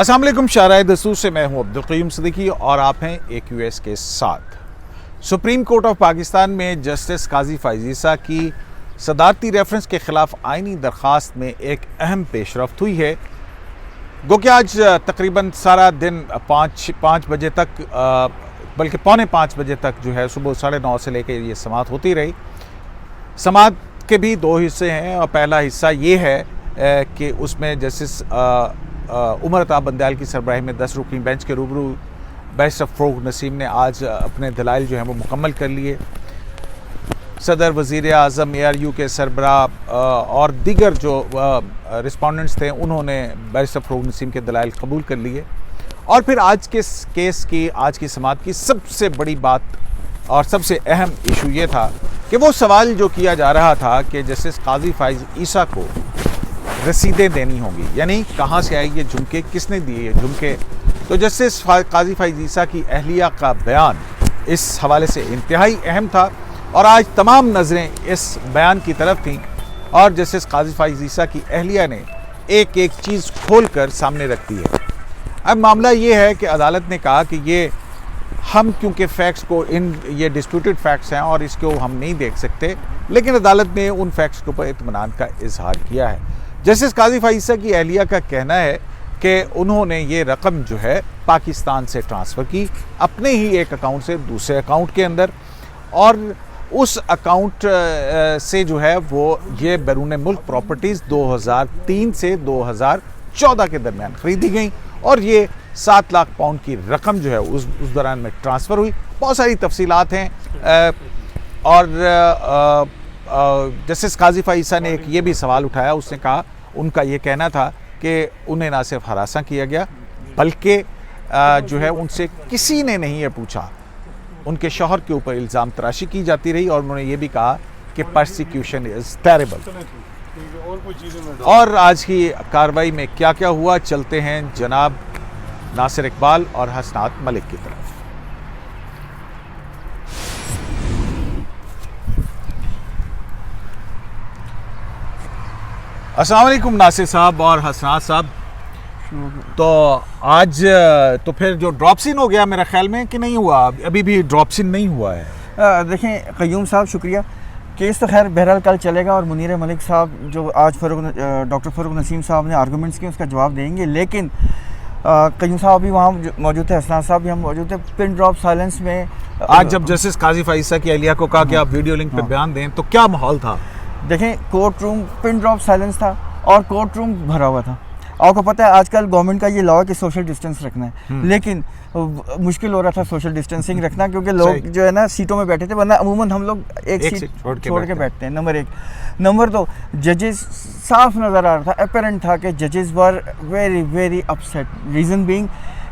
अस्सलाम वालेकुम, शाहराए दस्तूर से मैं हूं अब्दुल क़य्यूम सिद्दीकी और आप हैं AQS के साथ। सुप्रीम कोर्ट ऑफ पाकिस्तान में जस्टिस काजी फ़ाइज़ ईसा की सदारती रेफरेंस के ख़िलाफ़ आइनी दरख्वास्त में एक अहम पेशरफ्त हुई है। गो कि आज तकरीबन सारा दिन 5 बजे तक बल्कि पौने 5 बजे तक जो है सुबह 9:30 से लेकर ये समाअत होती रही। समाअत के भी 2 हिस्से हैं और पहला हिस्सा ये है कि उसमें जस्टिस उमर अता बंदयाल की सरबराही में 10 रुकनी बेंच के रूबरू बैरिस्टर फ़रोग़ नसीम ने आज अपने दलाइल जो हैं वो मुकम्मल कर लिए। सदर, वज़ीर आज़म, ARU के सरबराह और दीगर जो रिस्पोंडेंट्स थे उन्होंने बैरिस्टर फ़रोग़ नसीम के दलाइल कबूल कर लिए। और फिर आज के केस की आज की समाअत की सबसे बड़ी बात और सबसे अहम इशू ये था कि वो सवाल जो किया जा रहा था कि जस्टिस काजी फ़ाइज़ ईसा को रसीदें देनी होंगी, यानी कहाँ से आई ये झुमके, किसने दिए ये झुमके। तो जस्टिस काजी फ़ाइज़ ईसा की अहलिया का बयान इस हवाले से इंतहाई अहम था और आज तमाम नज़रें इस बयान की तरफ थीं और जस्टिस काजी फ़ाइज़ ईसा की अहलिया ने एक एक चीज़ खोल कर सामने रख दी है। अब मामला ये है कि अदालत ने कहा कि ये हम क्योंकि फैक्ट्स को ये डिस्प्यूटेड फैक्ट्स हैं और इसको हम नहीं देख सकते, लेकिन अदालत ने उन फैक्ट्स के ऊपर इत्मीनान का इजहार किया है। जस्टिस काजी फ़ाइज़ ईसा की अहलिया का कहना है कि उन्होंने ये रकम जो है पाकिस्तान से ट्रांसफ़र की अपने ही एक अकाउंट से दूसरे अकाउंट के अंदर, और उस अकाउंट से जो है वो ये बैरून मुल्क प्रॉपर्टीज़ 2003 से 2014 के दरमियान ख़रीदी गई और ये 7 लाख पाउंड की रकम जो है उस दौरान में ट्रांसफ़र हुई। बहुत सारी तफसीलात हैं और जस्टिस काजी फ़ाइज़ ईसा ने एक ये भी सवाल उठाया। उसने कहा, उनका ये कहना था कि उन्हें ना सिर्फ हरासा किया गया बल्कि जो है उनसे किसी ने नहीं ये पूछा, उनके शौहर के ऊपर इल्ज़ाम तराशी की जाती रही और उन्होंने ये भी कहा कि परसिक्यूशन इज़ टेरेबल। और आज की कार्रवाई में क्या क्या हुआ, चलते हैं जनाब नासिर इकबाल और हसनात मलिक की तरफ। अस्सलाम वालेकुम नासिर साहब और हसनात साहब। तो आज तो फिर जो ड्रॉपसिन हो गया मेरे ख्याल में कि नहीं हुआ, अभी भी ड्रॉपसिन नहीं हुआ है। देखें क़य्यूम साहब, शुक्रिया। केस तो खैर बहरहाल कल चलेगा और मुनीर मलिक साहब जो आज डॉक्टर फ़रोग़ नसीम साहब ने आर्गूमेंट्स किए उसका जवाब देंगे, लेकिन क़य्यूम साहब भी वहाँ मौजूद थे, हसनात साहब भी हम मौजूद थे। पिन ड्रॉप साइलेंस में आज जब जस्टिस काजी फ़ाइज़ ईसा की अहलिया को कहा कि आप वीडियो लिंक पे बयान दें तो क्या माहौल था? देखें, court room pin drop silence था और कोर्ट रूम भरा हुआ था। आपको पता है आजकल गवर्नमेंट का ये लॉ है कि सोशल डिस्टेंस रखना है, लेकिन मुश्किल हो रहा था सोशल डिस्टेंसिंग रखना, क्योंकि लोग जो है ना सीटों में बैठे थे, वरना अमूमन हम लोग एक सीट छोड़ के बैठते हैं। नंबर 1। नंबर 2, जजेस साफ नज़र आ रहा था, अपेरेंट था कि जजेस were very very upset. Reason being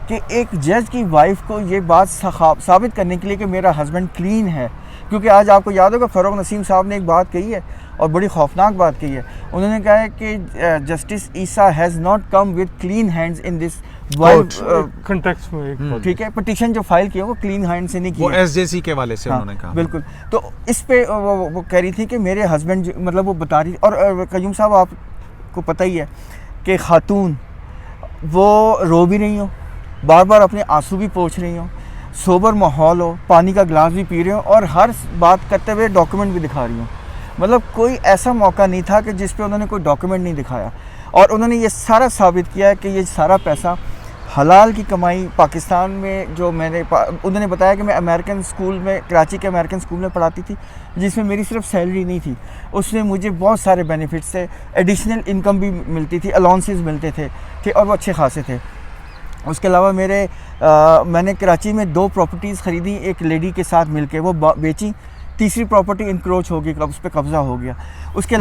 कि एक जज की वाइफ को ये बात साबित करने के लिए कि मेरा हस्बैंड क्लीन है, क्योंकि आज आपको याद होगा फ़रोग़ नसीम साहब ने एक बात कही है और बड़ी खौफनाक बात कही है। उन्होंने कहा है कि justice Isa has not come with clean hands in this context में। ठीक है, पिटीशन जो फाइल किया वो क्लीन हैंड से नहीं किया, वो SJC के वाले से उन्होंने कहा। बिल्कुल। तो इस पे वो कह रही थी कि मेरे हस्बैंड, मतलब वो बता रही। और क़य्यूम साहब आपको पता ही है कि खातून वो रो भी रही हो, बार बार अपने आंसू भी पोंछ रही हो, सोबर माहौल हो, पानी का गिलास भी पी रहे हो और हर बात करते हुए डॉक्यूमेंट भी दिखा रही हो। मतलब कोई ऐसा मौका नहीं था कि जिस पे उन्होंने कोई डॉक्यूमेंट नहीं दिखाया, और उन्होंने ये सारा साबित किया है कि ये सारा पैसा हलाल की कमाई पाकिस्तान में जो उन्होंने बताया कि मैं अमेरिकन स्कूल में, कराची के अमेरिकन स्कूल में पढ़ाती थी, जिसमें मेरी सिर्फ सैलरी नहीं थी, उसमें मुझे बहुत सारे बेनिफिट्स थे, एडिशनल इनकम भी मिलती थी, अलाउंसेस मिलते थे और वो अच्छे खासे थे। उसके अलावा मैंने कराची में 2 प्रॉपर्टीज़ ख़रीदी एक लेडी के साथ मिलके, वो बेची, तीसरी प्रॉपर्टी इंक्रोच हो गई, उस पर कब्ज़ा हो गया। उसके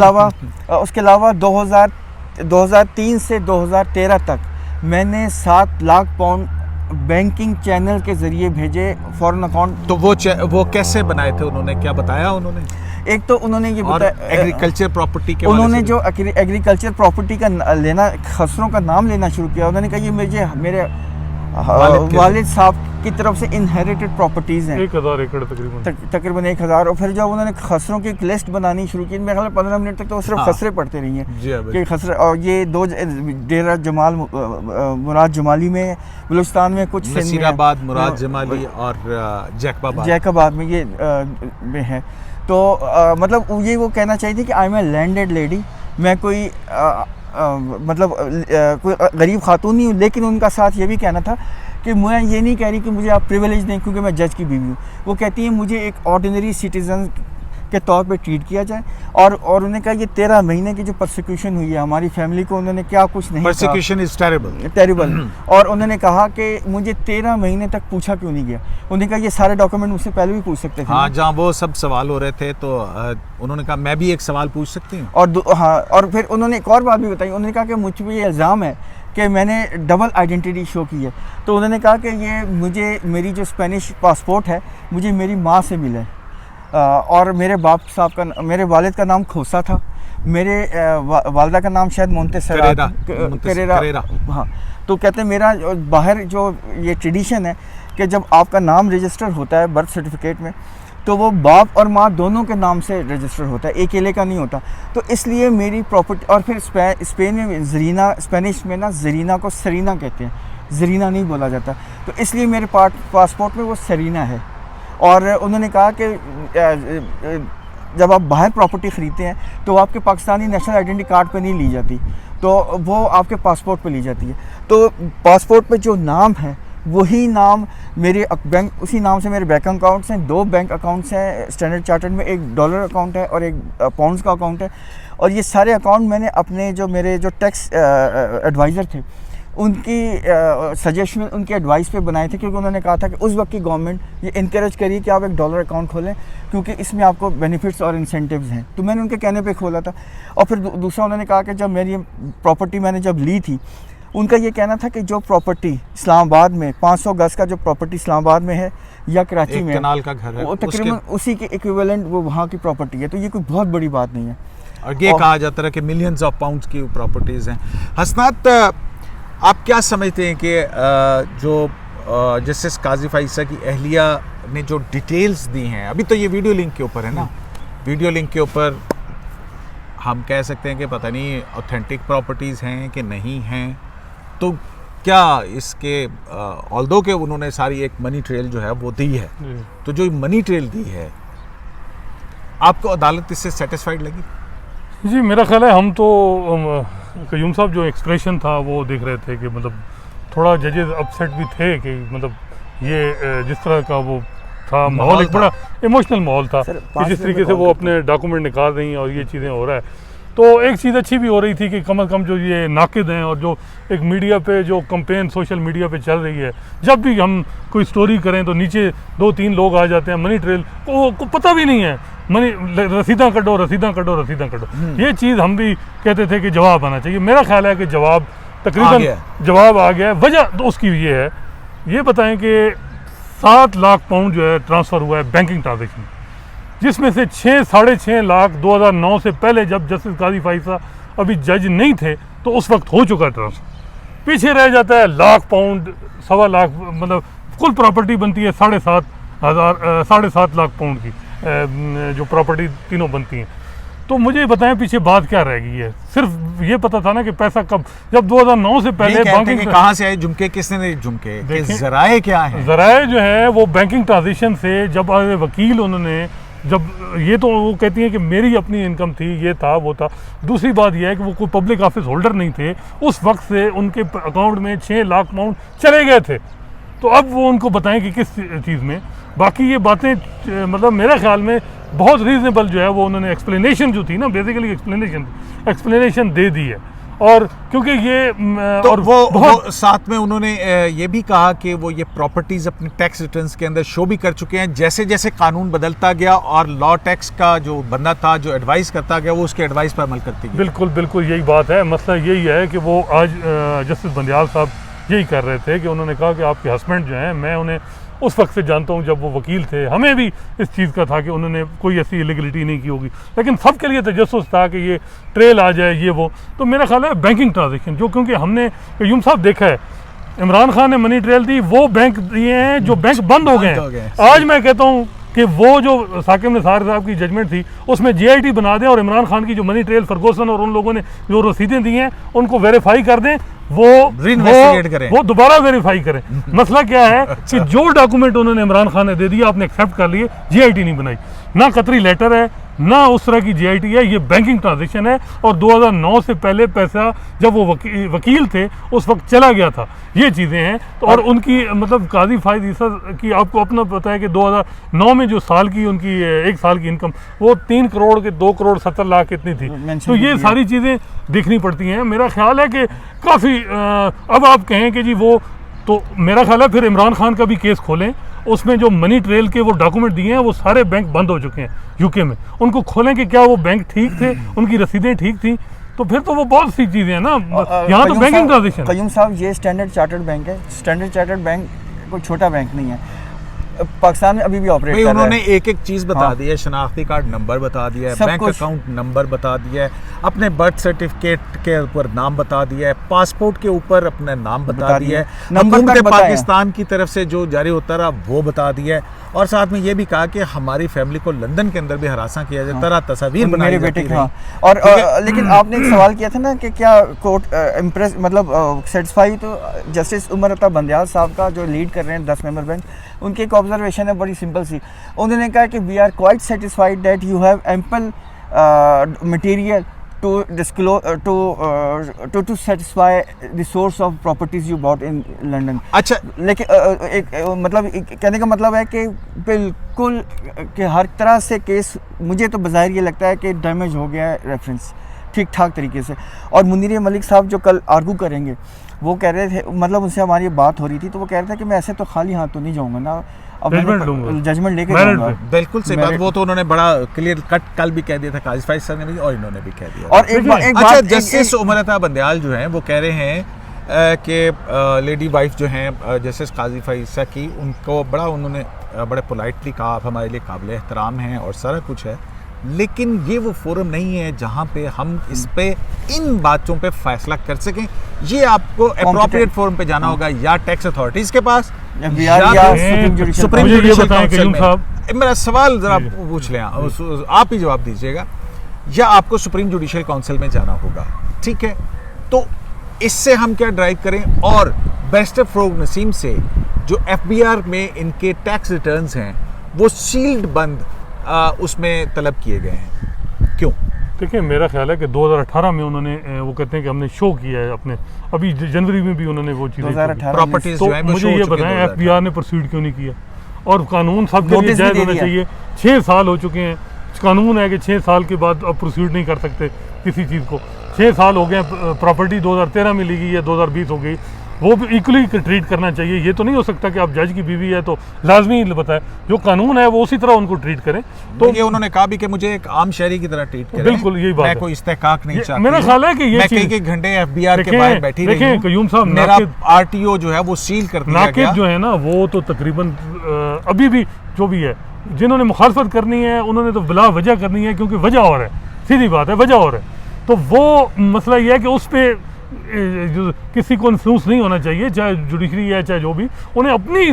अलावा 2003 से 2013 तक मैंने 7 लाख पाउंड बैंकिंग चैनल के ज़रिए भेजे फॉरेन अकाउंट। तो वो कैसे बनाए थे, उन्होंने क्या बताया? उन्होंने एक तो उन्होंने ये बताया एग्रीकल्चर प्रॉपर्टी के उन्होंने जो एग्रीकल्चर प्रॉपर्टी का लेना, खसरों का नाम लेना शुरू किया। उन्होंने कहा ये मेरे वालिद साहब की तरफ से इनहेरिटेड प्रॉपर्टीज़ हैं 1000 एकड़ तकरीबन। तकरीबन 1000। और फिर जब उन्होंने खसरों की एक लिस्ट बनानी शुरू की, मेरे ख्याल 15 मिनट तक तो वो सिर्फ खसरे पढ़ते रही जी हाँ, हैं कि खसरे। और ये दो डेरा जमाल मुराद जमाली में, बलूचिस्तान में, कुछ सिंध में, नसीराबाद, मुराद जमाली और जैकबाद में ये में है। तो मतलब ये वो कहना चाहिए कि I am a landed lady, मैं कोई मतलब कोई गरीब खातून नहीं हूँ। लेकिन उनका साथ ये भी कहना था कि मैं ये नहीं कह रही कि मुझे आप प्रिविलेज दें क्योंकि मैं जज की बीवी हूँ। वो कहती हैं मुझे एक ऑर्डिनरी सिटीज़न के तौर पे ट्रीट किया जाए। और उन्होंने कहा ये 13 महीने की जो परसिक्यूशन हुई है हमारी फैमिली को, उन्होंने क्या कुछ नहीं, परसिक्यूशन इज टेरिबल। और उन्होंने कहा कि मुझे 13 महीने तक पूछा क्यों नहीं गया। उन्होंने कहा ये सारे डॉक्यूमेंट मुझसे पहले भी पूछ सकते थे। हाँ, जहाँ वो सब सवाल हो रहे थे तो उन्होंने कहा मैं भी एक सवाल पूछ सकती हूँ। और फिर उन्होंने एक और बात भी बताई। उन्होंने कहा कि मुझ पर ये इल्ज़ाम है कि मैंने डबल आइडेंटिटी शो की है। तो उन्होंने कहा कि ये मुझे, मेरी जो स्पेनिश पासपोर्ट है मुझे मेरी माँ से मिला है। और मेरे बाप साहब का, मेरे वालिद का नाम खोसा था, मेरे वालदा का नाम शायद मोंटेसेरा करेरा। हाँ, तो कहते हैं मेरा बाहर जो ये ट्रेडिशन है कि जब आपका नाम रजिस्टर होता है बर्थ सर्टिफिकेट में तो वो बाप और माँ दोनों के नाम से रजिस्टर होता है, एक अकेले का नहीं होता। तो इसलिए मेरी प्रॉपर्टी, और फिर स्पेन में जरीना, स्पेनिश में ना जरीना को सरीना कहते हैं, जरीना नहीं बोला जाता। तो इसलिए मेरे पासपोर्ट में वो सरीना है। और उन्होंने कहा कि जब आप बाहर प्रॉपर्टी ख़रीदते हैं तो आपके पाकिस्तानी नेशनल आइडेंटिटी कार्ड पे नहीं ली जाती, तो वो आपके पासपोर्ट पे ली जाती है। तो पासपोर्ट पे जो नाम है वही नाम मेरे बैंक, उसी नाम से मेरे बैंक अकाउंट्स हैं, 2 बैंक अकाउंट्स हैं स्टैंडर्ड चार्टर्ड में, एक डॉलर अकाउंट है और एक पाउंड्स का अकाउंट है। और ये सारे अकाउंट मैंने अपने जो मेरे जो टैक्स एडवाइज़र थे उनकी सजेशन, उनके एडवाइस पे बनाए थे, क्योंकि उन्होंने कहा था कि उस वक्त की गवर्नमेंट ये इनकरेज करी कि आप एक डॉलर अकाउंट खोलें क्योंकि इसमें आपको बेनिफिट्स और इंसेंटिव्स हैं। तो मैंने उनके कहने पे खोला था। और फिर दूसरा उन्होंने कहा कि जब मेरी प्रॉपर्टी मैंने जब ली थी, उनका ये कहना था कि जो प्रॉपर्टी इस्लामाबाद में 500 गज का जो प्रॉपर्टी इस्लामाबाद में है या कराची में कनाल का घर है, वो तकरीबन उसी के इक्विवेलेंट वो वहाँ की प्रॉपर्टी है। तो ये कोई बहुत बड़ी बात नहीं है। और ये कहा जाता है कि मिलियंस ऑफ पाउंड्स की प्रॉपर्टीज़ हैं। हसनात, आप क्या समझते हैं कि जो जस्टिस काजी फाइसा की अहलिया ने जो डिटेल्स दी हैं, अभी तो ये वीडियो लिंक के ऊपर है ना, वीडियो लिंक के ऊपर हम कह सकते हैं कि पता नहीं ऑथेंटिक प्रॉपर्टीज़ हैं कि नहीं हैं, तो क्या इसके ऑल्दो के उन्होंने सारी एक मनी ट्रेल जो है वो दी है, तो जो मनी ट्रेल दी है आपको अदालत इससे सेटिस्फाइड लगी? जी, मेरा ख्याल है हम तो कयूम साहब जो एक्सप्रेशन था वो देख रहे थे कि मतलब थोड़ा जजेस अपसेट भी थे कि मतलब ये जिस तरह का वो था माहौल, एक बड़ा इमोशनल माहौल था कि जिस तरीके से वो अपने डॉक्यूमेंट निकाल रही हैं और ये चीज़ें हो रहा है। तो एक चीज़ अच्छी भी हो रही थी कि कम से कम जो ये नाकिद हैं और जो एक मीडिया पे जो कंपेन सोशल मीडिया पे चल रही है, जब भी हम कोई स्टोरी करें तो नीचे 2-3 लोग आ जाते हैं, मनी ट्रेल को पता भी नहीं है, मनी रसीदा कटो रसीदा कटो रसीदा कटो। ये चीज़ हम भी कहते थे कि जवाब आना चाहिए। मेरा ख्याल है कि जवाब तकरीबन जवाब आ गया है। वजह तो उसकी ये है, ये बताएं कि 7 लाख पाउंड जो है ट्रांसफ़र हुआ है बैंकिंग ट्रांजेक्शन, जिसमें से 6-6.5 लाख 2009 से पहले जब जस्टिस काजी फाइसा अभी जज नहीं थे तो उस वक्त हो चुका ट्रांसफ़र। पीछे रह जाता है लाख पाउंड, 1.25 लाख, मतलब कुल प्रॉपर्टी बनती है 7.5 लाख पाउंड की जो प्रॉपर्टी तीनों बनती हैं। तो मुझे बताएं पीछे बात क्या रह गई है? सिर्फ ये पता था ना कि पैसा कब, जब 2009 से पहले बैंकिंग कहाँ से आए झुमके, किसने नहीं झुमके, जराए क्या है? जराए जो है वो बैंकिंग ट्रांजेक्शन से, जब वकील उन्होंने, जब ये तो वो कहती हैं कि मेरी अपनी इनकम थी, ये था वो था। दूसरी बात यह है कि वो कोई पब्लिक ऑफिस होल्डर नहीं थे, उस वक्त से उनके अकाउंट में 6 लाख पाउंड चले गए थे। तो अब वो उनको बताएं कि किस चीज़ में। बाकी ये बातें मतलब मेरे ख्याल में बहुत रीज़नेबल जो है वो उन्होंने एक्सप्लेनेशन जो थी ना, बेसिकली एक्सप्लेनेशन दे दी है। और क्योंकि ये तो और वो साथ में उन्होंने ये भी कहा कि वो ये प्रॉपर्टीज़ अपने टैक्स रिटर्न्स के अंदर शो भी कर चुके हैं। जैसे जैसे कानून बदलता गया और लॉ टैक्स का जो बंदा था जो एडवाइस करता गया वो उसके एडवाइस पर अमल करती गई। बिल्कुल बिल्कुल यही बात है। मसला यही है कि वो आज जस्टिस बंदियाल साहब यही कर रहे थे कि उन्होंने कहा कि आपके हस्बैंड जो हैं, मैं उन्हें उस वक्त से जानता हूं जब वो वकील थे, हमें भी इस चीज़ का था कि उन्होंने कोई ऐसी इलीगलिटी नहीं की होगी, लेकिन सबके लिए तजस्सुस था कि ये ट्रेल आ जाए ये वो। तो मेरा ख्याल है बैंकिंग ट्रांजेक्शन जो, क्योंकि हमने यूम साहब देखा है इमरान खान ने मनी ट्रेल दी, वो बैंक दिए हैं जो बैंक बंद हो गए बंद हो गए। हैं। आज मैं कहता हूँ कि वो जो साकिब निसार साहब की जजमेंट थी उसमें GIT बना दें और इमरान खान की जो मनी ट्रेल फर्गूसन और उन लोगों ने जो रसीदें दी हैं उनको वेरीफाई कर दें, Reinvestigate करें। वो दोबारा वेरीफाई करें। मसला क्या है कि जो डॉक्यूमेंट उन्होंने इमरान खान ने दे दिया आपने एक्सेप्ट कर लिए, GIT नहीं बनाई, ना कतरी लेटर है ना उस तरह की GIT है, ये बैंकिंग ट्रांजेक्शन है। और 2009 से पहले पैसा जब वो वकील थे उस वक्त चला गया था, ये चीज़ें हैं। तो और उनकी मतलब काजी फायद ईसा की आपको अपना पता है कि 2009 में जो साल की उनकी 1 साल की इनकम वो 3 करोड़ के 2 करोड़ 70 लाख इतनी थी। तो ये सारी चीज़ें देखनी पड़ती हैं। मेरा ख्याल है कि काफ़ी अब आप कहें कि जी वो, तो मेरा ख्याल है फिर इमरान खान का भी केस खोलें, उसमें जो मनी ट्रेल के वो डॉक्यूमेंट दिए हैं वो सारे बैंक बंद हो चुके हैं यूके में, उनको खोलें कि क्या वो बैंक ठीक थे, उनकी रसीदें ठीक थी, तो फिर तो वो बहुत सी चीज़ें हैं ना। यहाँ तो बैंकिंग ट्रांजेक्शन। कयूम साहब ये स्टैंडर्ड चार्टर्ड बैंक है, स्टैंडर्ड चार्टर्ड बैंक कोई छोटा बैंक नहीं है, पाकिस्तान में अभी भी ऑपरेट कर रहा है। उन्होंने एक एक चीज बता दी है, शनाख्ती कार्ड नंबर बता दिया है, बैंक अकाउंट नंबर बता दिया है, अपने बर्थ सर्टिफिकेट के ऊपर नाम बता दिया है, पासपोर्ट के ऊपर अपना नाम बता दिया है, हुकूमत पाकिस्तान की तरफ से जो जारी होता रहा वो बता दिया है, और साथ में ये भी कहा कि हमारी फैमिली को लंदन के अंदर भी हरासा किया जाए, तरह तस्वीर बनाई मेरे बेटे का। और लेकिन आपने एक सवाल किया था ना कि क्या कोर्ट इम्प्रेस मतलब सेटिस्फाई, तो जस्टिस उमर अता बंदयाल साहब का जो लीड कर रहे हैं 10 मेंबर बेंच, उनकी एक ऑब्जर्वेशन है बड़ी सिंपल सी। उन्होंने कहा कि we are quite satisfied that you have ample material to disclose to satisfy the source of properties you bought in London। अच्छा, लेकिन मतलब कहने का मतलब है कि बिल्कुल कि हर तरह से केस मुझे तो बज़ाहिर ये लगता है कि डैमेज हो गया है रेफरेंस ठीक ठाक तरीके से। और मुनीर मलिक साहब जो कल आर्गू करेंगे वो कह रहे थे, मतलब उनसे हमारी बात हो रही थी तो वो कह रहे थे कि मैं ऐसे तो खाली हाथ तो नहीं जाऊँगा ना, अब जजमेंट लेके जाऊंगा। बिल्कुल सही बात, वो तो उन्होंने बड़ा क्लियर कट कल भी कह दिया था काजी फाइज साहब ने भी, और इन्होंने भी कह दिया। और एक अच्छा, जस्टिस उमर अता बंदयाल जो हैं वो कह रहे हैं कि लेडी वाइफ जो हैं जस्टिस काजी फाइज की, उनको बड़ा उन्होंने बड़े पोलाइटली कहा आप हमारे लिए काबिल एहतराम हैं और सारा कुछ है, लेकिन ये वो फोरम नहीं है जहाँ पे हम इस पे इन बातों पे फैसला कर सकें। ये आपको अप्रोप्रिएट फोरम पे जाना होगा, या टैक्स अथॉरिटीज के पास या सुप्रीम जुडिशल काउंसिल में। मेरा सवाल जरा पूछ लें, आप ही जवाब दीजिएगा, या आपको सुप्रीम जुडिशल काउंसिल में जाना होगा, ठीक है? तो इससे हम क्या ड्राइव करें? और बैरिस्टर फरोग नसीम से जो FBR में इनके टैक्स रिटर्न्स हैं वो सील्ड बंद उसमें तलब किए गए हैं, क्यों? देखिए मेरा ख्याल है कि 2018 में उन्होंने वो कहते हैं कि हमने शो किया है अपने, अभी जनवरी में भी उन्होंने वो चीज़ें प्रॉपर्टीज जो है वो मुझे ये बताएं FBR ने परस्यूट क्यों नहीं किया? और कानून सबके लिए जायज़ होना चाहिए। 6 साल हो चुके हैं, कानून है कि 6 साल के बाद अब परस्यूट नहीं कर सकते किसी चीज़ को। 6 साल हो गए, प्रॉपर्टी 2013 में ली गई है, 2020 हो गई, वो भी इक्वली ट्रीट करना चाहिए। ये तो नहीं हो सकता कि आप जज की बीवी है तो लाजमी बताए, जो कानून है वो उसी तरह उनको ट्रीट करें। तो ये उन्होंने कहा भी कि मुझे एक आम शहरी की तरह ट्रीट करें। बिल्कुल यही बात है, मैं कोई इस्तेहकाक नहीं चाहती। मेरा ख्याल है कि ये मैं कई घंटे FBR के बाहर बैठी रही हूं। कयूम साहब, मेरा RTO जो है वो सील कर दिया गया। जो है ना वो तो तकरीबन अभी भी जो भी है, जिन्होंने मुखालफत करनी है उन्होंने तो बिला वजह करनी है, क्योंकि वजह और है, सीधी बात है, वजह और है। तो वो मसला ये है कि उस पर किसी को इन्फ्लुएंस नहीं होना चाहिए, चाहे जुडिशरी है चाहे जो भी, उन्हें अपनी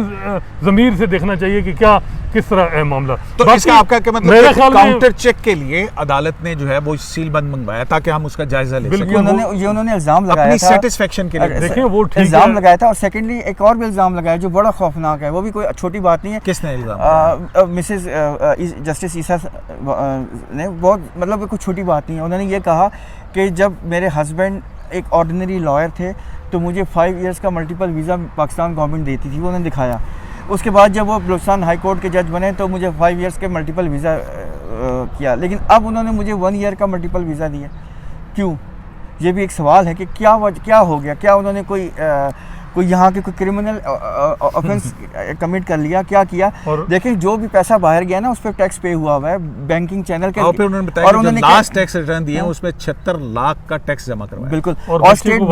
ज़मीर से देखना चाहिए कि क्या किस तरह है मामला। तो इसका आपका क्या मतलब? मेरे ख्याल काउंटर चेक के लिए अदालत ने जो है वो सील बंद मंगवाया ताकि हम उसका जायजा ले सकें। उन्होंने इल्जाम लगाया अपनी सेटिस्फेक्शन के लिए, देखें वो ठीक इल्जाम लगाया था। और सेकेंडली एक और भी इल्जाम लगाया जो बड़ा खौफनाक है, वो भी कोई छोटी बात नहीं है। किसने इल्जाम? मिसेस जस्टिस ईसा ने, बहुत मतलब कोई छोटी बात नहीं है। उन्होंने ये कहा कि जब मेरे हस्बैंड एक ऑर्डिनरी लॉयर थे तो मुझे 5 इयर्स का मल्टीपल वीज़ा पाकिस्तान गवर्नमेंट देती थी, वो उन्होंने दिखाया। उसके बाद जब वो बलूचिस्तान हाई कोर्ट के जज बने तो मुझे 5 इयर्स के मल्टीपल वीज़ा किया, लेकिन अब उन्होंने मुझे 1 ईयर का मल्टीपल वीज़ा दिया। क्यों? ये भी एक सवाल है कि क्या हो गया? क्या उन्होंने कोई यहाँ के कोई क्रिमिनल ऑफेंस कमिट कर लिया? क्या किया? देखें जो भी पैसा बाहर गया ना उस पर टैक्स पे हुआ है बैंकिंग चैनल के। और फिर उन्होंने बताया कि जो लास्ट टैक्स रिटर्न दिए हैं उसमें 76 लाख का टैक्स जमा करवाया। बिल्कुल, और स्टेट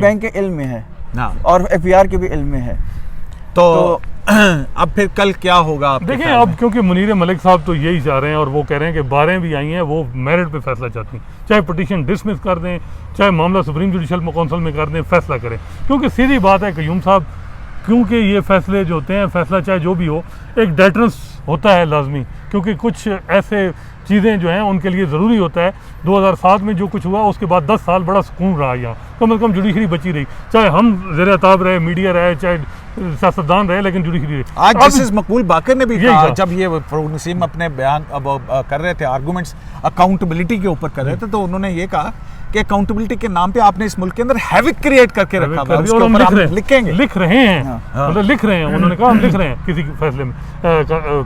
बैंक के इल्म में है और FBR के भी इल्म में है। तो अब फिर कल क्या होगा आपके देखिए ख्याल अब में? क्योंकि मुनीर मलिक साहब तो यही चाह रहे हैं और वो कह रहे हैं कि 12 भी आई हैं, वो मेरिट पे फैसला चाहती हैं, चाहे पिटीशन डिसमिस कर दें, चाहे मामला सुप्रीम जुडिशल काउंसिल में कर दें, फैसला करें। क्योंकि सीधी बात है क़य्यूम साहब, क्योंकि ये फैसले जो होते हैं, फैसला चाहे जो भी हो, एक डेटरेंस होता है लाजमी, क्योंकि कुछ ऐसे चीज़ें जो हैं उनके लिए ज़रूरी होता है। 2007 में जो कुछ हुआ उसके बाद 10 साल बड़ा सुकून रहा यहाँ, कम से कम जुडिशरी बची रही, चाहे हम ज़ेर ताब रहे, मीडिया रहे, चाहे सियासतदान रहे, लेकिन जुडिशरी रही। आज जस्टिस मकबूल बाकर ने भी यही कहा, कहा। जब ये फ़ारूक नसीम अपने बयान अब कर रहे थे, आर्गूमेंट्स अकाउंटेबिलिटी के ऊपर कर रहे थे, तो उन्होंने ये कहा कि अकाउंटेबिलिटी के नाम पे आपने इस मुल्क के अंदर हैविक क्रिएट करके रखा हुआ है, उसके और हम ऊपर हम लिखेंगे, लिख रहे हैं, हाँ। मतलब लिख रहे हैं, उन्होंने कहा हम लिख रहे हैं किसी फैसले में,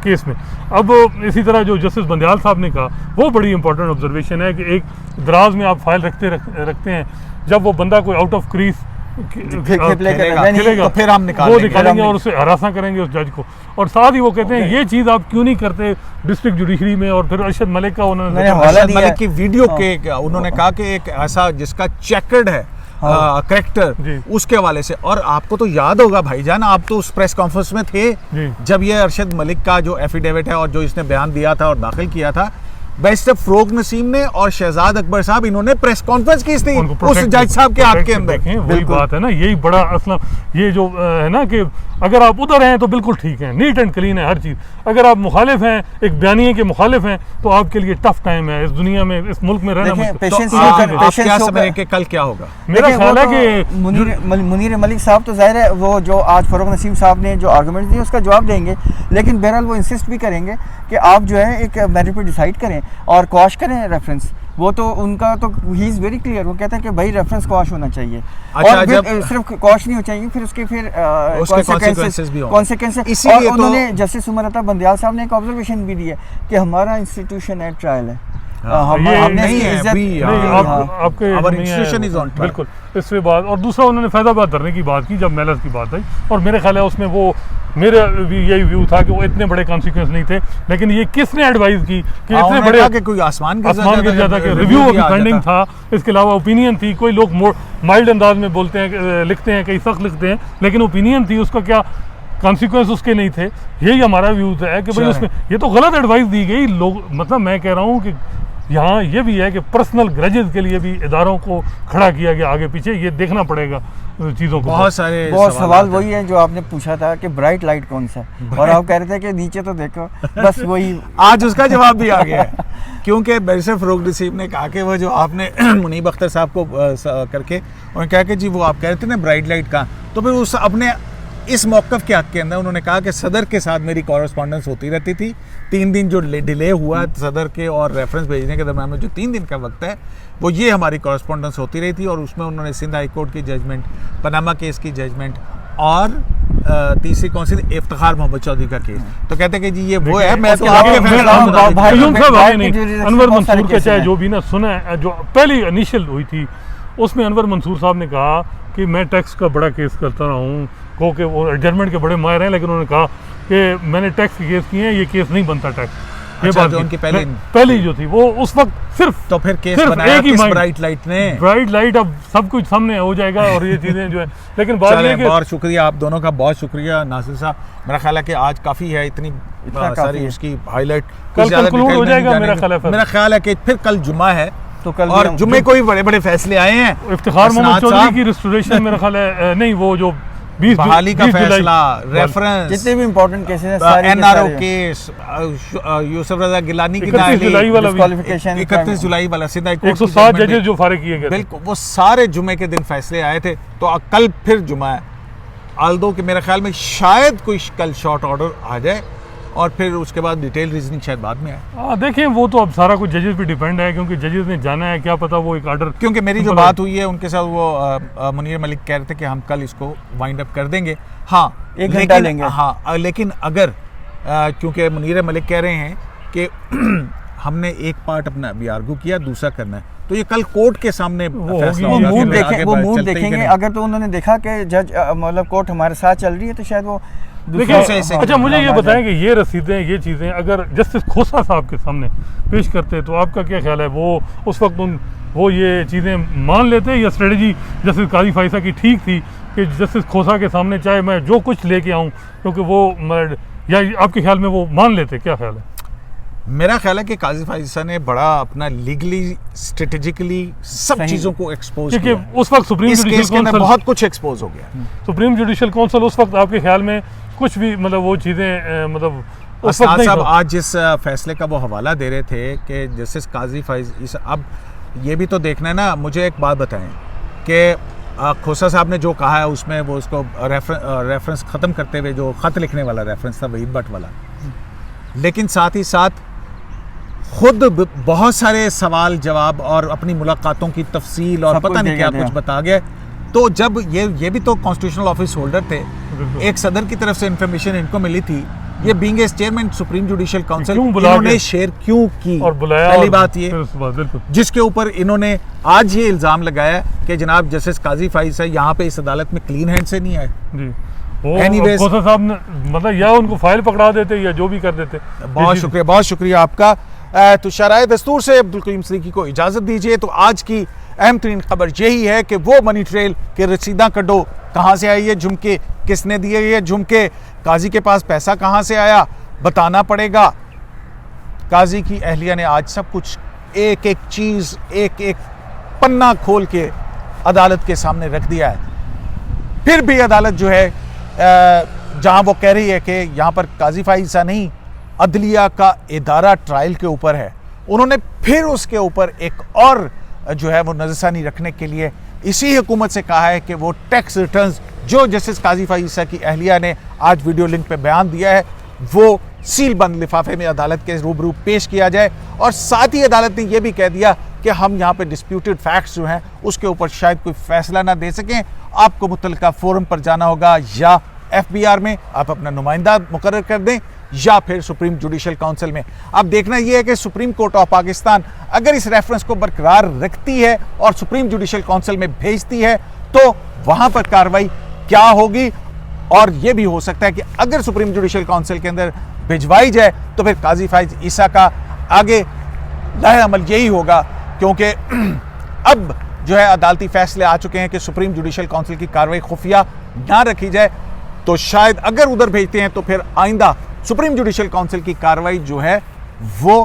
केस में। अब इसी तरह जो जस्टिस बंदयाल साहब ने कहा, वो बड़ी इंपॉर्टेंट ऑब्जर्वेशन है कि एक दराज में आप फाइल रखते हैं, जब वो बंदा कोई आउट ऑफ क्रीज खेलेगा, तो फिर हम वो निकालेंगे निकालेंगे और उससे हरासा करेंगे उस जज को। और साथ ही वो कहते हैं ये चीज़ आप क्यों नहीं करते डिस्ट्रिक्ट जुडिशरी में। और फिर अरशद मलिक का उन्होंने मैंने हवाला अरशद दिया मलिक है। की वीडियो के उन्होंने कहा कि एक ऐसा जिसका चेकर्ड है करेक्टर, जी। उसके हवाले से। और आपको तो याद होगा भाईजान, आप तो उस प्रेस कॉन्फ्रेंस में थे जी। जब ये अरशद मलिक का जो एफिडेविट है और जो इसने बयान दिया था और दाखिल किया था, बैरिस्टर फ़ारूक नसीम ने और शहजाद अकबर साहब, इन्होंने प्रेस कॉन्फ्रेंस की थी उनको उस protect- जज साहब के हाथ protect के अंदर। देखें, वही बात है ना, यही बड़ा असला ये जो है ना कि अगर आप उधर हैं तो बिल्कुल ठीक है, नीट एंड क्लीन है हर चीज़। अगर आप मुखालिफ हैं, एक बयानिए के मुखालिफ हैं, तो आपके लिए टफ टाइम है इस दुनिया में, इस मुल्क में रहना देखिए, मुश्किल। तो पेशेंस आप होकर- क्या पेशेंस समझ रहे होकर- कि कल क्या होगा? मेरा देखिए, ख्याल वो है तो कि मुनीर मलिक साहब तो जाहिर है वो जो आज फ़ारूक नसीम साहब ने जो आर्गूमेंट दिए उसका जवाब देंगे, लेकिन बहरहाल वो इंसिस्ट भी करेंगे कि आप जो है एक मैरिट पर डिसाइड करें और क्वाश करें रेफरेंस। वो तो उनका तो ही इज़ वेरी क्लियर, वो कहते हैं कि भाई रेफरेंस क्वाश होना चाहिए। अच्छा, और जब- सिर्फ क्वाश नहीं हो चाहिए, फिर उसके फिर उसके consequences भी होंगे। कॉन्सिक्वेंसेस। इसीलिए और तो- उन्होंने जस्टिस उमर अता बंदयाल साहब ने एक ऑब्जर्वेशन भी दी है कि हमारा इंस्टीट्यूशन है ट्रायल है। ये हमने नहीं इसकी है, इज्जत- अभी, नहीं, हाँ, आपके Our नहीं है, institution is on track. बिल्कुल। इसके बाद और दूसरा उन्होंने फैजाबाद धरने की बात की जब मेलस की बात आई, और मेरे ख्याल है उसमें वो मेरा भी यही व्यू था कि वो इतने बड़े कॉन्सिक्वेंस नहीं थे, लेकिन ये किसने एडवाइस की कि इतने बड़े कि कोई आसमान गिर जाता कि रिव्यू अभी पेंडिंग था, इसके अलावा ओपिनियन थी। कोई लोग माइल्ड अंदाज में बोलते हैं, लिखते हैं, कई सख्त लिखते हैं, लेकिन ओपिनियन थी, उसका क्या कॉन्सिक्वेंस उसके नहीं थे। यही हमारा व्यू है कि भाई चलें। उसमें ये तो गलत एडवाइस दी गई लोग। मतलब मैं कह रहा हूँ कि यहाँ ये भी है कि पर्सनल ग्रजेस के लिए भी इदारों को खड़ा किया गया आगे पीछे, ये देखना पड़ेगा चीज़ों को। बहुत सारे बहुत सवाल हैं। वही है जो आपने पूछा था कि ब्राइट लाइट कौन सा है, और आप कह रहे थे कि नीचे तो देखो, बस वही आज उसका जवाब भी आ गया है। क्योंकि बैरिस्टर फ़ारूक नसीम ने कहा कि वो जो आपने मुनीब अख्तर साहब को करके उन्होंने कहा कि जी वो आप कह रहे थे ना ब्राइट लाइट का, तो फिर उस अपने इस मौक़िफ़ के हक़ के अंदर उन्होंने कहा कि सदर के साथ मेरी कॉरेस्पॉन्डेंस होती रहती थी। 3 दिन जो डिले हुआ सदर के और रेफरेंस भेजने के दरम्यान में जो 3 दिन का वक्त है, वो ये हमारी कॉरेस्पॉन्डेंस होती रही थी। और उसमें उन्होंने सिंध हाई कोर्ट की जजमेंट, पनामा केस की जजमेंट और तीसरी कौन सी थी, इफ्तिखार मोहम्मद चौधरी का केस। तो कहते हैं कि जी ये वो है, मैं तो आपके फैसला हम बता देता हूं। क़य्यूम साहब आगे नहीं, भाई- अनवर बहुत सारे मंसूर के केसेस चाहे हैं। जो भी ना सुना है, जो पहली इनिशियल हुई थी उसमें अनवर मंसूर साहब ने कहा कि मैं टैक्स का बड़ा केस करता रहा हूँ, को के वो एडजमेंट के बड़े माहिर हैं, लेकिन उन्होंने कहा कि मैंने टैक्स के केस किए हैं, ये केस नहीं बनता टैक्स। ये अच्छा, बात जो की। उनकी पहली जो थी वो उस वक्त सिर्फ तो फिर केस सिर्फ बनाया एक ही किस माइंड। ब्राइट लाइट ने? ब्राइट लाइट, अब सब कुछ सामने हो जाएगा और ये चीज़ें जो है, लेकिन बात ये चलें, है कि बहुत शुक्रिया आप दोनों का, बहुत शुक्रिया नासिर साहब। मेरा ख्याल है कि आज काफ़ी है, इतनी काफ़ी सारी है। उसकी हाईलाइट कल conclude हो जाएगा मेरा ख्याल है फिर। मेरा ख्याल है कि फिर कल जुमा है, तो कल और जुम्मे को भी बड़े बड़े फैसले आए हैं। इफ्तिखार मोहम्मद असनाद चौधरी साहब, की रिस्टोरेशन मेरा ख्याल है नहीं, वो जो 20 बहाली का 20 जुलाई फैसला, रेफरेंस, जितने भी इंपॉर्टेंट केसेस हैं सारे के एनआरओ सारे। केस, यूसुफ रजा गिलानी की 31 जुलाई वाला भी, Disqualification, 31 जुलाई वाला सिंध हाई कोर्ट की 107 judgment जजेस है। जो फारिग किए गए थे। बिल्कुल, वो सारे जुमे के दिन फैसले आए थे। तो कल फिर जुमा है, आल्दो कि मेरे ख्याल में शायद कोई कल शॉर्ट ऑर्डर आ जाए और फिर उसके बाद डिटेल रीजनिंग शायद बाद में आए। देखें वो तो अब सारा कुछ जजेस पे डिपेंड है, क्योंकि जजेस ने जाना है, क्या पता वो एक ऑर्डर। क्योंकि मेरी जो बात हुई है उनके साथ, वो मुनीर मलिक कह रहे थे कि हम कल इसको वाइंड अप कर देंगे। हाँ, एक घंटा लेंगे। हाँ, लेकिन अगर क्योंकि मुनीर मलिक कह रहे हैं कि हमने एक पार्ट अपना अभी आर्गू किया, दूसरा करना है, तो ये कल कोर्ट के सामने फैसला वो होगा कि मूड आगे देखें, वो बढ़- मूड चलते ही कि देखेंगे। नहीं। अगर तो उन्होंने देखा कि जज मतलब कोर्ट हमारे साथ चल रही है, तो शायद वो देखिए, से अच्छा मुझे ये हाँ, बताएं कि ये रसीदें, ये चीज़ें अगर जस्टिस खोसा साहब के सामने पेश करते तो आपका क्या ख्याल है? वो उस वक्त वो ये चीज़ें मान लेते या स्ट्रेटजी जस्टिस काजी फाइसा की ठीक थी कि जस्टिस खोसा के सामने चाहे मैं जो कुछ लेके आऊँ, क्योंकि वो या आपके ख्याल में वो मान लेते, क्या ख्याल है? मेरा ख्याल है कि काजी फाइज ईसा ने बड़ा अपना लीगली स्ट्रेटेजिकली सब सही। चीज़ों को एक्सपोज क्योंकि किया। उस वक्त सुप्रीम इस केस जुडिशल के अंदर काउंसिल बहुत कुछ एक्सपोज हो गया। सुप्रीम जुडिशल काउंसिल उस वक्त आपके ख्याल में कुछ भी मतलब वो चीज़ें मतलब उस वक्त अस्ताद नहीं साहब था। आज जिस फैसले का वो हवाला दे रहे थे कि जस्टिस काजी फाइज ईसा, अब ये भी तो देखना है ना, मुझे एक बात बताएं कि खोसा साहब ने जो कहा है उसमें वो उसको रेफरेंस ख़त्म करते हुए जो ख़त लिखने वाला रेफरेंस था वहीद भट्ट वाला, लेकिन साथ ही साथ खुद बहुत सारे सवाल जवाब और अपनी मुलाकातों की तफसील और सब कुछ पता नहीं दे क्या गए थे। कुछ बता गए। तो जब ये भी तो कॉन्स्टिट्यूशनल ऑफिस होल्डर थे, बिल्कुल। एक सदर की तरफ से इन्फॉर्मेशन इनको मिली थी, ये being as chairman supreme judicial council क्यों बुला इन्होंने के? शेयर क्यों की, और बुलाया, पहली और बात ये, फिर उसके बाद बिल्कुल जिसके ऊपर इन्होंने आज ये इल्ज़ाम लगाया कि जनाब जस्टिस काजी फाइज है यहाँ पे इस अदालत में क्लीन हैंड से नहीं आए। जी। वो Anyways- खोसा साहब ने मतलब या उनको फाइल पकड़ा देते या जो भी कर देते। बहुत शुक्रिया आपका। तो शराय दस्तूर से अब्दुल करीम सिद्दीकी को इजाज़त दीजिए। तो आज की अहम तरीन खबर यही है कि वो मनी ट्रेल के रसीदा कड्डो, कहाँ से आई है झुमके, किसने दिए ये झुमके, काजी के पास पैसा कहाँ से आया, बताना पड़ेगा। काजी की अहलिया ने आज सब कुछ एक एक चीज़ एक एक पन्ना खोल के अदालत के सामने रख दिया है। फिर भी अदालत जो है जहां वो कह रही है कि यहाँ पर काजी फाइज ईसा नहीं, अदलिया का इदारा ट्रायल के ऊपर है, उन्होंने फिर उसके ऊपर एक और जो है वो नज़रसानी रखने के लिए इसी हुकूमत से कहा है कि वो टैक्स रिटर्न्स जो जस्टिस काजी फाइज ईसा की अहलिया ने आज वीडियो लिंक पे बयान दिया है वो सील बंद लिफाफे में अदालत के रूबरू पेश किया जाए। और साथ ही अदालत ने यह भी कह दिया कि हम यहाँ पे डिस्प्यूटेड फैक्ट्स जो हैं उसके ऊपर शायद कोई फैसला ना दे सकें, आपको मुतल्लिका फोरम पर जाना होगा, या FBR में आप अपना नुमाइंदा मुकर्रर कर दें या फिर सुप्रीम जुडिशल काउंसिल में। अब देखना यह है कि सुप्रीम कोर्ट ऑफ पाकिस्तान अगर इस रेफरेंस को बरकरार रखती है और सुप्रीम जुडिशल काउंसिल में भेजती है तो वहां पर कार्रवाई क्या होगी। और यह भी हो सकता है कि अगर सुप्रीम जुडिशल काउंसिल के अंदर भिजवाई जाए तो फिर काजी फाइज ईसा का आगे लाहे अमल यही होगा, क्योंकि अब जो है अदालती फैसले आ चुके हैं कि सुप्रीम जुडिशल काउंसिल की कार्रवाई खुफिया ना रखी जाए, तो शायद अगर उधर भेजते हैं तो फिर आइंदा सुप्रीम जुडिशल काउंसिल की कार्रवाई जो है वो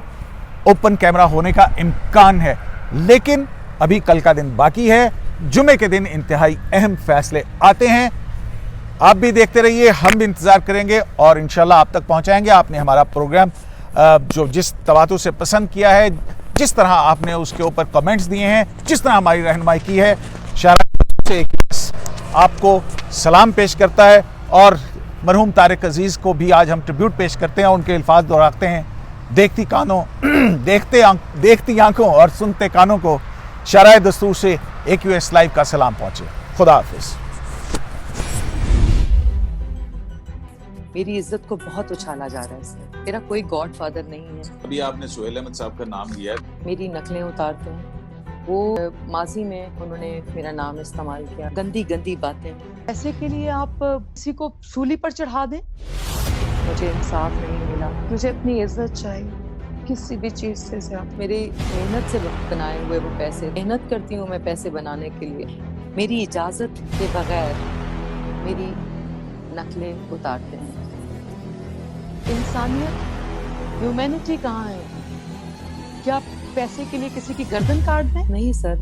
ओपन कैमरा होने का इम्कान है। लेकिन अभी कल का दिन बाकी है, जुमे के दिन इंतहाई अहम फैसले आते हैं। आप भी देखते रहिए, हम भी इंतजार करेंगे और इंशाल्लाह आप तक पहुंचाएंगे। आपने हमारा प्रोग्राम जो जिस तवातुर से पसंद किया है, जिस तरह आपने उसके ऊपर कमेंट्स दिए हैं, जिस तरह हमारी रहनुमाई की है, शायद से आपको सलाम पेश करता है। और मरहूम तारिक अजीज़ को भी आज हम ट्रिब्यूट पेश करते हैं, उनके अल्फाज दोहराते हैं, देखती आंखों और सुनते कानों को शराय दस्तूर से AQS लाइव का सलाम पहुंचे। खुदा हाफिज। मेरी इज्जत को बहुत उछाला जा रहा है इससे। मेरा कोई गॉड फादर नहीं है। अभी आपने सुहेल अहमद साहब का नाम लिया है, मेरी नकलें उतारते हैं वो, माजी में उन्होंने मेरा नाम इस्तेमाल किया, गंदी गंदी बातें। पैसे के लिए आप किसी को सूली पर चढ़ा दें। मुझे इंसाफ नहीं मिला, मुझे अपनी इज्जत चाहिए किसी भी चीज़ से ज्यादा। मेरी मेहनत से बनाए हुए वो पैसे, मेहनत करती हूँ मैं पैसे बनाने के लिए, मेरी इजाज़त के बगैर मेरी नकलें उतारते हैं। इंसानियत, ह्यूमैनिटी कहाँ है? क्या पैसे के लिए किसी की गर्दन काट दें? नहीं सर,